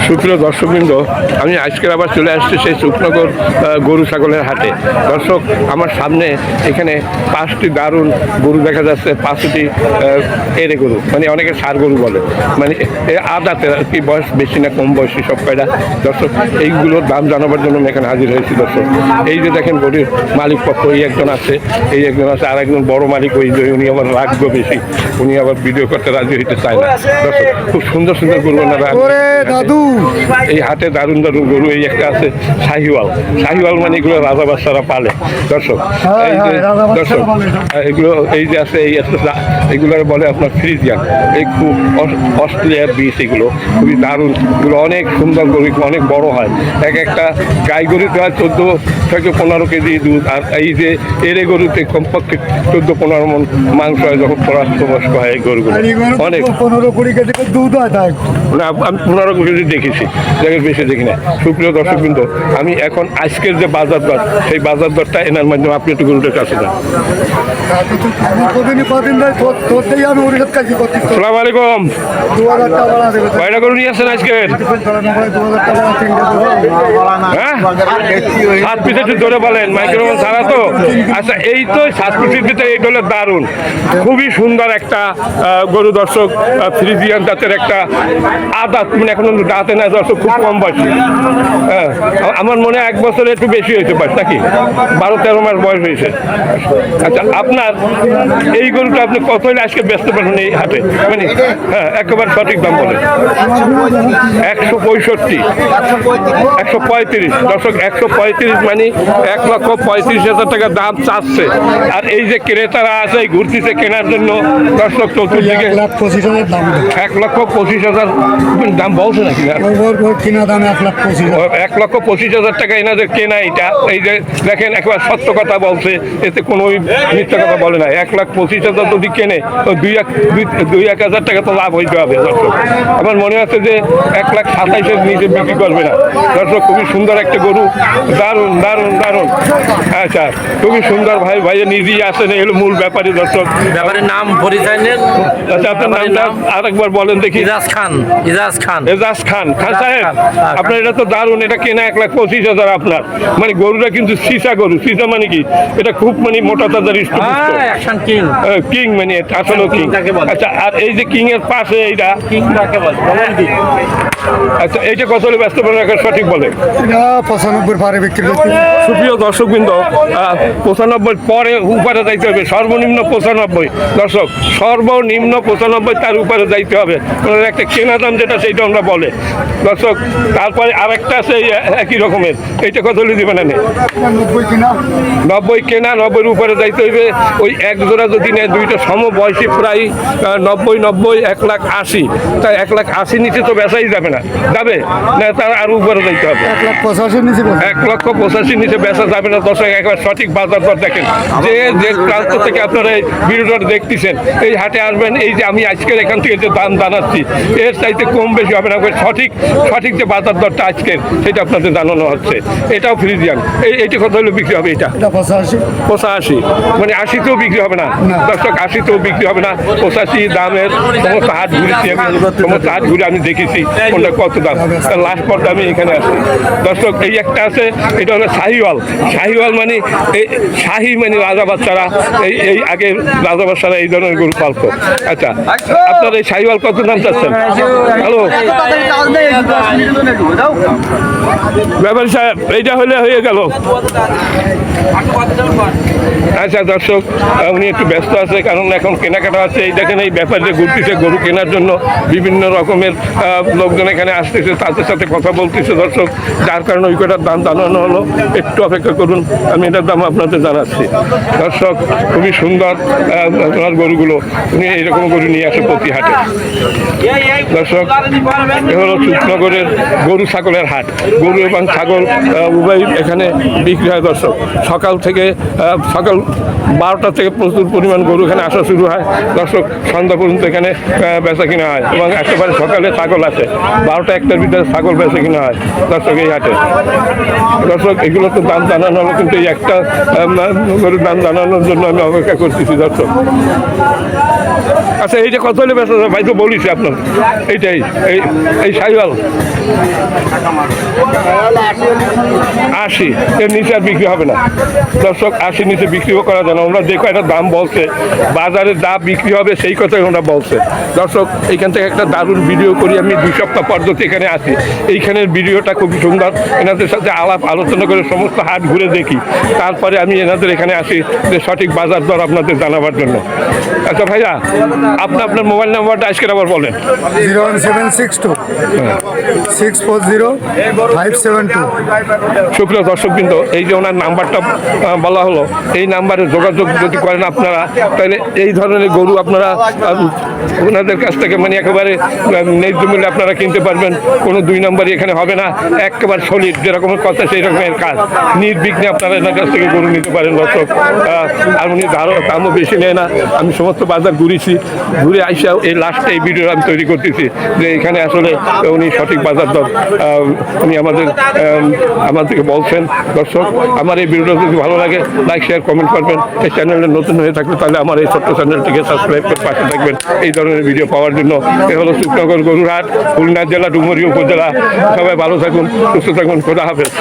সুপ্রিয় দর্শকবৃন্দ, আমি আজকের আবার চলে আসছি সেই সুখনগর গরু ছাগলের হাটে। দর্শক, আমার সামনে এখানে 5টি দারুণ গরু দেখা যাচ্ছে। 5টি এরে গরু, মানে অনেকে ষাঁড় গরু বলে, মানে আদাতে আর কি, বয়স বেশি না কম বয়সী সব কয়টা। দর্শক, এইগুলোর দাম জানাবার জন্য আমি এখানে হাজির হয়েছি। দর্শক, এই যে দেখেন গরুর মালিক পক্ষ এই একজন আছে, এই একজন আছে, আর একজন বড় মালিক, ওই যে উনি আবার রাখবো বেশি, উনি আবার ভিডিও করতে রাজি হইতে চায় না। দর্শক, খুব সুন্দর সুন্দর গরু ওনারা দাদু এই হাটে দারুণ দারুণ গরু। এই একটা আছে শাহিওয়াল। শাহিওয়াল মানে এগুলো রাজা বাচ্চারা পালে। দর্শক, এই যে দর্শক এগুলো এই যে আছে, এই আছে, এগুলো বলে আপনার ফ্রিজিয়ান। এই খুব অস্ট্রেলিয়ার বীজ, এগুলো খুবই দারুণ। এগুলো অনেক সুন্দর গরু, অনেক বড় হয়। এক একটা গাই গরুতে হয় 14 থেকে 15 কেজি দুধ, আর এই যে এরে গরুতে কমপক্ষে 14-15 মণ মাংস হয় যখন প্রাপ্তবয়স্ক হয়। এই গরুগুলো অনেক 15-20 কেজি দুধ হয়। না, আমি 15 কেজি দেখেছি, বেশি দেখি না। সুপ্রিয় দর্শকবৃন্দ, আমি এখন আজকের যে বাজার দর, সেই বাজার দরটা এনার মাধ্যমে আপনি একটু গরুটার কাছে যান। আসসালামু আলাইকুম। কয়টা গরু নিয়ে আসছেন আজকের? হ্যাঁ, 7 পিস একটু ধরে বলেন, মাইক্রোফোন ছাড়া তো। আচ্ছা, এই তো 7 পিসের ভিতরে এই হলো দারুণ, খুবই সুন্দর একটা গরু। দর্শক, ফ্রিজিয়ান জাতের একটা আদাত, মানে এখন দাঁতে না। দর্শক, খুব কম বয়সী। হ্যাঁ, আমার মনে হয় 1 বছরে একটু বেশি হয়েছে বয়স, নাকি 12-13 মাস বয়স হয়েছে। আচ্ছা, আপনার এই গরুটা আপনি কত হলে আজকে ব্যস্ত পারবেন এই হাটে? মানে হ্যাঁ, একেবারে সঠিক দাম বলেন। 165, 135। দর্শক, 135 মানে 1,35,000 টাকা দাম চাচ্ছে। আর এই যে ক্রেতারা আছে, এই ঘুরতিছে কেনার জন্য। দর্শক, চতুর্দিকে 1,25,000 দাম বলছে নাকি? কিনা দাম 1,25,000। 1,25,000 টাকা এনাদের কেনা। এটা এই যে দেখেন, একবার সত্য কথা বলছে, এতে কোনো মিথ্যা কথা বলে না। 1,25,000 যদি কেনে, তো 2-1,000 টাকা তো লাভ হইতে হবে। দর্শক, আমার মনে হচ্ছে যে 1,27,000 নিচে বিক্রি করবে না। দর্শক, খুবই সুন্দর একটা গরু, দারুণ দারুণ দারুণ। আচ্ছা, খুবই সুন্দর। ভাইয়া নিজেই আসেন, এই হলো মূল ব্যাপারী। দর্শক, ব্যাপারের নাম পরিচয় নেন। আচ্ছা, আপনার নামটা আরেকবার বলেন দেখি। এজাজ খান। এজাজ খান। এজাজ খান। খান সাহেব, আপনার এটা তো দারুণ। এটা কেনা 1,25,000 আপনার। মানে গরুটা কিন্তু সিসা গরু। সিসা মানে কি? এটা খুব মানে মোটা তাজার অ্যাকশন কিং। কিং, মানে আসলে কিং। আচ্ছা, আর এই যে কিং এর পাশে এইটা কিং কাকে বলে? আচ্ছা, এইটা কত হলে ব্যস্ত পারেন সঠিক বলে? 95 পারে বিক্রি করতে। সুপ্রিয় দর্শকবৃন্দ, 95 পরে উপরে যাইতে হবে, সর্বনিম্ন 95। দর্শক, সর্বনিম্ন 95, তার উপরে যাইতে হবে। একটা কেনা দাম যেটা, সেইটা আমরা বলে। দর্শক, তারপরে আরেকটা আছে একই রকমের, এইটা কত হলে দিবেন? 90 কিনা। 90 কেনা, 90-এর উপরে যাইতে হইবে। ওই এক জোড়া যদি নেয়, দুইটা সমবয়সী, প্রায় 90, 1,80,000। তাই 1,80,000 নিচে তো বেচাই যাবে না। যাবে না, তার আরো উপরে যাইতে হবে। 1,85,000 নিচে। 1,85,000 নিচে বেচা যাবে না। দর্শক, একবার সঠিক বাজার দর দেখেন। যে প্রান্ত থেকে আপনারা এই ভিডিওটা দেখতেছেন, এই হাটে আসবেন। এই যে আমি আজকের এখান থেকে যে দাম জানাচ্ছি, এর চাইতে কম বেশি হবে না। সঠিক যে বাজার দরটা আজকের, সেটা আপনাদের জানানো হচ্ছে। এটাও ফ্রিজিয়ান। এইটা কত হলে বিক্রি হবে? এটা 85, মানে 80তেও বিক্রি হবে না। দর্শক, 80তেও বিক্রি হবে না। 85 দামের সমস্ত হাট ঘুরেছি আমি, সমস্ত হাট ঘুরে আমি দেখেছি কোনটা কত দাম। লাস্ট পর্যন্ত আমি এখানে আসি। দর্শক, এই একটা আছে, এটা হলো শাহিওয়াল। শাহিওয়াল মানে শাহি, মানে রাজা বাচ্চারা, এই আগে রাজা বাচ্চারা এই ধরনের গরু পালতো। আচ্ছা, আপনার এই শাহিওয়াল কত দাম চাচ্ছেন? হ্যালো ব্যাপারী সাহেব, এইটা হলে হয়ে গেল। আচ্ছা দর্শক, উনি একটু ব্যস্ত আছে, কারণ এখন কেনাকাটা আছে। এই দেখেন, এই ব্যাপারে ঘুরতেছে গরু কেনার জন্য, বিভিন্ন রকমের লোকজন এখানে আসতেছে, তাদের সাথে কথা বলতেছে। দর্শক, যার কারণে ওই কটার দাম জানানো হলো। একটু অপেক্ষা করুন, আমি এটার দাম আপনাদের জানাচ্ছি। দর্শক, খুবই সুন্দর আপনার গরুগুলো। উনি এইরকম গরু নিয়ে আসে প্রতি হাটে। দর্শক, এ হলো সুখনগরের গরু ছাগলের হাট। গরু এবং ছাগল উভয় এখানে বিক্রি হয়। দর্শক, সকাল 12টা থেকে প্রচুর পরিমাণ গরু এখানে আসা শুরু হয়। দর্শক, সন্ধ্যা পর্যন্ত এখানে বেচা কিনা হয়, এবং একেবারে সকালে ছাগল আছে। 12টা-1টার ভিতরে ছাগল বেচা কিনা হয়। দর্শক, এই হাটে। দর্শক, এগুলো তো দাম জানানো হলো, কিন্তু এই একটা গরুর দাম জানানোর জন্য আমি অপেক্ষা করতেছি। দর্শক, আচ্ছা এইটা কত হলে বেচা যাবে? ভাই তো বলিস আপনার এইটাই এই সাইওয়াল 80, এর নিচে আর বিক্রি হবে না দর্শক। 80 নিচে বিক্রিও করা যায় না। ওরা যে কয়টা দাম বলছে বাজারে যা বিক্রি হবে সেই কথাই ওরা বলছে। দর্শক এইখান থেকে একটা দারুণ ভিডিও করি আমি 2 সপ্তাহ পর্যন্ত এখানে আসি। এইখানের ভিডিওটা খুব সুন্দর, এনাদের সাথে আলাপ আলোচনা করে সমস্ত হাট ঘুরে দেখি, তারপরে আমি এনাদের এখানে আসি যে সঠিক বাজার দর আপনাদের জানাবার জন্য। আচ্ছা ভাইয়া, আপনার মোবাইল নাম্বারটা আজকে আবার বলেন। 01762 640 572। সুপ্রিয় দর্শকবৃন্দ, এই যে ওনার নাম্বারটা বলা হলো, এই নাম্বারে যোগাযোগ যদি করেন আপনারা, তাহলে এই ধরনের গরু আপনারা ওনাদের কাছ থেকে মানে একেবারে ন্যায্য মূল্যে আপনারা কিনতে পারবেন। কোনো 2 নম্বরই এখানে হবে না, একেবারে সলিড যেরকম কথা সেই রকমের কাজ, নির্বিঘ্নে আপনারা এনার কাছ থেকে গরু নিতে পারেন দর্শক। আর উনি দামও বেশি নেয় না। আমি সমস্ত বাজার ঘুরে আইসা এই লাস্টে এই ভিডিও আমি তৈরি করতেছি যে এখানে আসলে উনি সঠিক বাজার দর উনি আমাদেরকে বলছেন। দর্শক, আমার এই ভিডিওটা যদি ভালো লাগে লাইক শেয়ার কমেন্ট করবেন। এই চ্যানেলে নতুন হয়ে থাকলে তাহলে আমার এই ছোট্ট চ্যানেলটিকে সাবস্ক্রাইব করে পাশে থাকবেন এই ধরনের ভিডিও পাওয়ার জন্য। এ হলো শুকনগর গরুরহাট, খুলনা জেলা, ডুমুরিয়া উপজেলা। সবাই ভালো থাকুন, সুস্থ থাকুন, খোদা হাফেজ।